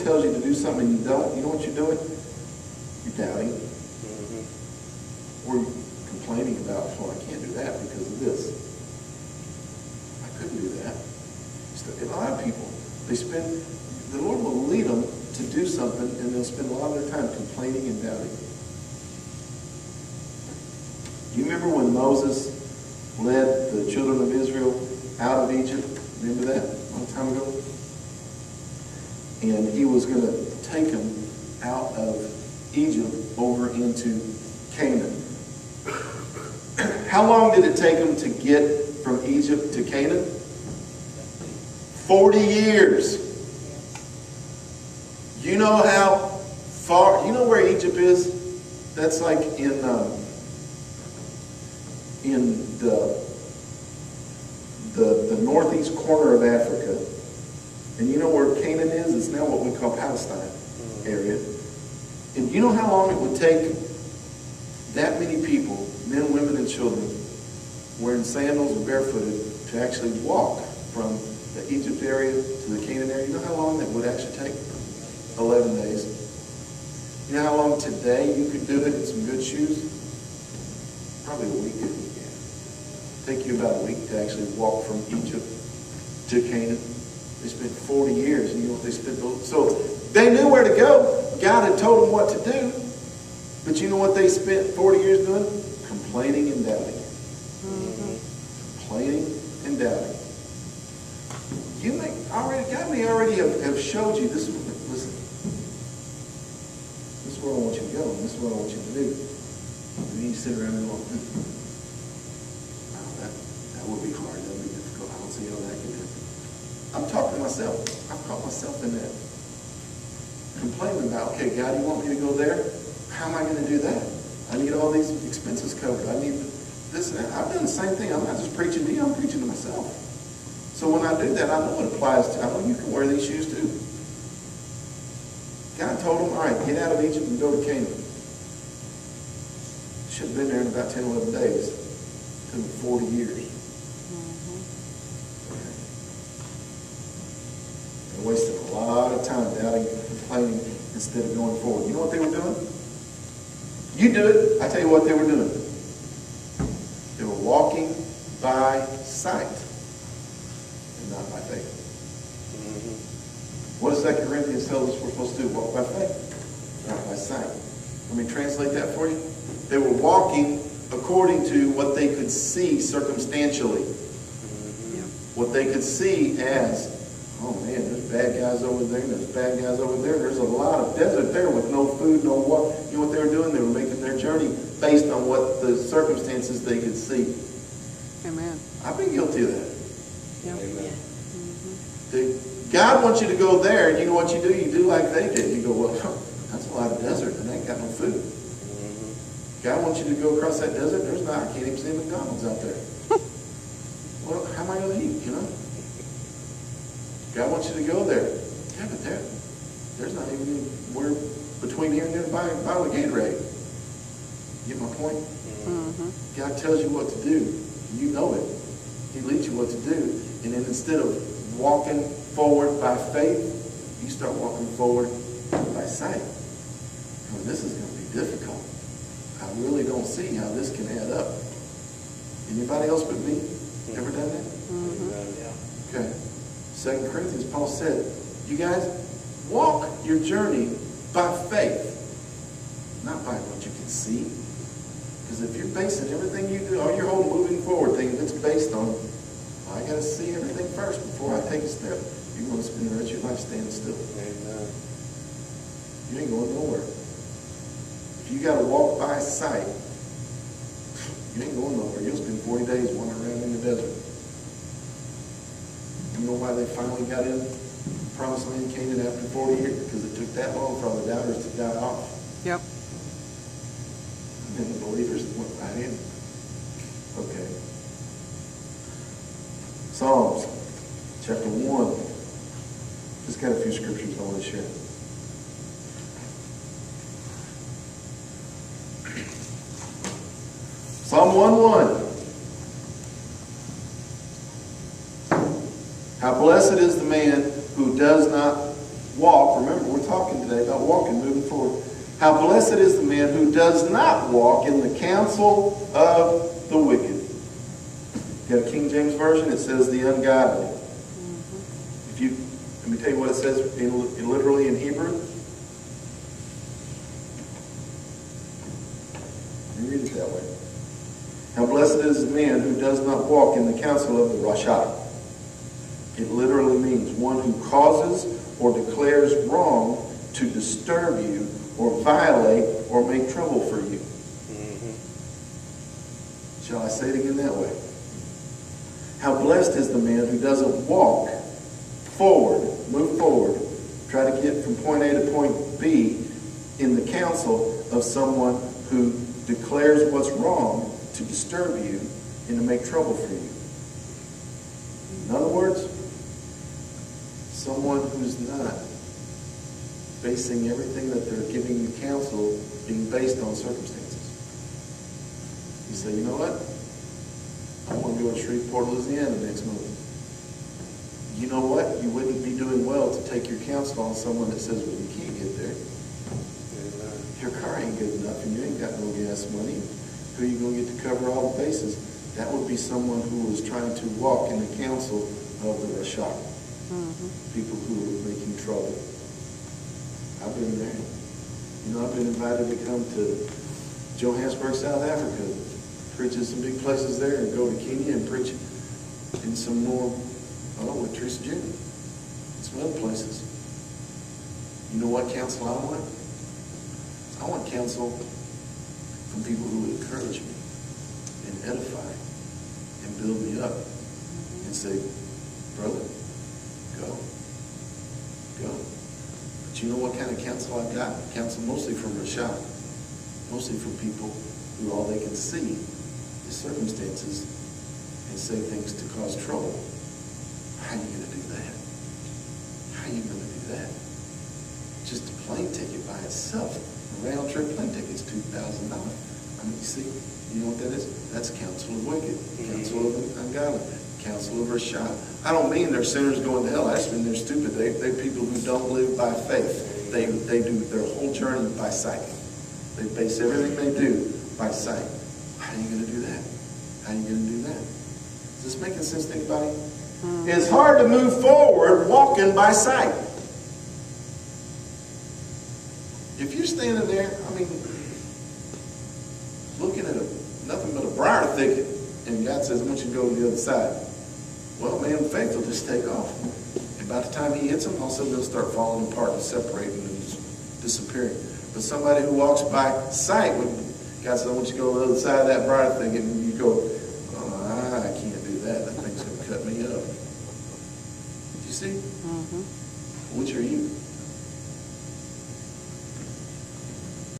tells you to do something and you don't, you know what you're doing? You're doubting. Or you're complaining about, well, I can't do that because of this. I couldn't do that. A lot of people, the Lord will lead them to do something, and they'll spend a lot of their time complaining and doubting. Do you remember when Moses led the children of Israel out of Egypt? Remember that a long time ago? And he was going to take them out of Egypt over into Canaan. How long did it take them to get from Egypt to Canaan? 40 years. You know how far, you know where Egypt is? That's like in the northeast corner of Africa. And you know where Canaan is? It's now what we call Palestine area. And you know how long it would take that many people, men, women, and children, wearing sandals and barefooted, to actually walk from the Egypt area to the Canaan area? You know how long that would actually take? 11 days. You know how long today you could do it in some good shoes? Probably a week if you can. Take you about a week to actually walk from Egypt to Canaan. They spent 40 years, and you know what they spent? So they knew where to go. God had told them what to do. But you know what they spent 40 years doing? Complaining and doubting. Complaining and doubting. God may already have showed you this. Listen, this is where I want you to go, and this is what I want you to do. And then you sit around and go, that would be hard. That would be difficult. I don't see how that can happen. I'm talking to myself. I've caught myself in that. Complaining about, okay, God, you want me to go there? How am I going to do that? I need all these expenses covered. I need this and that. I've done the same thing. I'm not just preaching to you. I'm preaching to myself. So when I do that, I know it applies to, I know you can wear these shoes too. God told them, all right, get out of Egypt and go to Canaan. Should have been there in about 10, 11 days. It took 40 years. They wasted a lot of time doubting and complaining instead of going forward. You know what they were doing? You do it. I tell you what they were doing. They were walking by sight and not by faith. What does 2 Corinthians tell us we're supposed to do? Walk by faith, not by sight. Let me translate that for you. They were walking according to what they could see circumstantially. What they could see as, oh man, there's bad guys over there, and there's bad guys over there. There's a lot of desert there with no food, no water. You know what they were doing? They were making their journey based on what the circumstances they could see. Amen. I've been guilty of that. Yep. Amen. God wants you to go there, and you know what you do? You do like they did. You go, well, that's a lot of desert, and they ain't got no food. God wants you to go across that desert. There's not, I can't even see McDonald's out there. Well, how am I going to eat, you know? God wants you to go there. Yeah, but there's not even anywhere between here and there to buy a bottle of Gatorade. You get my point? God tells you what to do. You know it. He leads you what to do. And then instead of walking forward by faith, you start walking forward by sight. Oh, this is going to be difficult. I really don't see how this can add up. Anybody else but me ever done that? Okay. 2 Corinthians, Paul said, you guys, walk your journey by faith, not by what you can see. Because if you're basing everything you do, all your whole moving forward thing, if it's based on, well, I got to see everything first before I take a step, you're going to spend the rest of your life standing still. Amen. You ain't going nowhere. If you got to walk by sight, you ain't going nowhere. You'll spend 40 days wandering around in the desert. You know why they finally got in Promised Land, Canaan, after 40 years? Because it took that long for all the doubters to die off. Yep. And then the believers went right in. Okay. Psalms, chapter 1. Just got a few scriptures I want to share. Psalm 1:1. How blessed is the man who does not walk. Remember, we're talking today about walking, moving forward. How blessed is the man who does not walk in the counsel of the wicked. You got a King James Version, it says the ungodly. If you, let me tell you what it says literally in Hebrew. Let me read it that way. How blessed is the man who does not walk in the counsel of the Rasha. It literally means one who causes or declares wrong to disturb you or violate or make trouble for you. Shall I say it again that way? How blessed is the man who doesn't walk forward, move forward, try to get from point A to point B in the counsel of someone who declares what's wrong to disturb you and to make trouble for you. In other words, someone who's not basing everything that they're giving you counsel being based on circumstances. You say, you know what? I want to go to Shreveport, Louisiana next month. You know what? You wouldn't be doing well to take your counsel on someone that says, well, you can't get there. Your car ain't good enough and you ain't got no gas money. Who are you going to get to cover all the bases? That would be someone who was trying to walk in the counsel of the Rasha. People who are making trouble. I've been there. You know, I've been invited to come to Johannesburg, South Africa, preach in some big places there, and go to Kenya and preach in some more, with Teresa Jr. and some other places. You know what counsel I want? I want counsel from people who would encourage me and edify and build me up and say, brother, go. But you know what kind of counsel I've got? Counsel mostly from Rasha, mostly from people who all they can see is circumstances and say things to cause trouble. How are you going to do that? How are you going to do that? Just a plane ticket by itself, a round trip plane ticket's $2,000. I mean, you see, you know what that is? That's counsel of wicked, counsel of ungodly, counsel of Rasha. I don't mean they're sinners going to hell. I just mean they're stupid. They're people who don't live by faith. They do their whole journey by sight. They base everything they do by sight. How are you going to do that? How are you going to do that? Is this making sense to anybody? It's hard to move forward walking by sight. If you're standing there, I mean, looking at nothing but a briar thicket, and God says, I want you to go to the other side. Well, man, faith will just take off. And by the time he hits them, all of a sudden they'll start falling apart and separating and disappearing. But somebody who walks by sight, when God says, I want you to go to the other side of that briar thicket, and you go, oh, I can't do that. That thing's going to cut me up. You see? Which are you?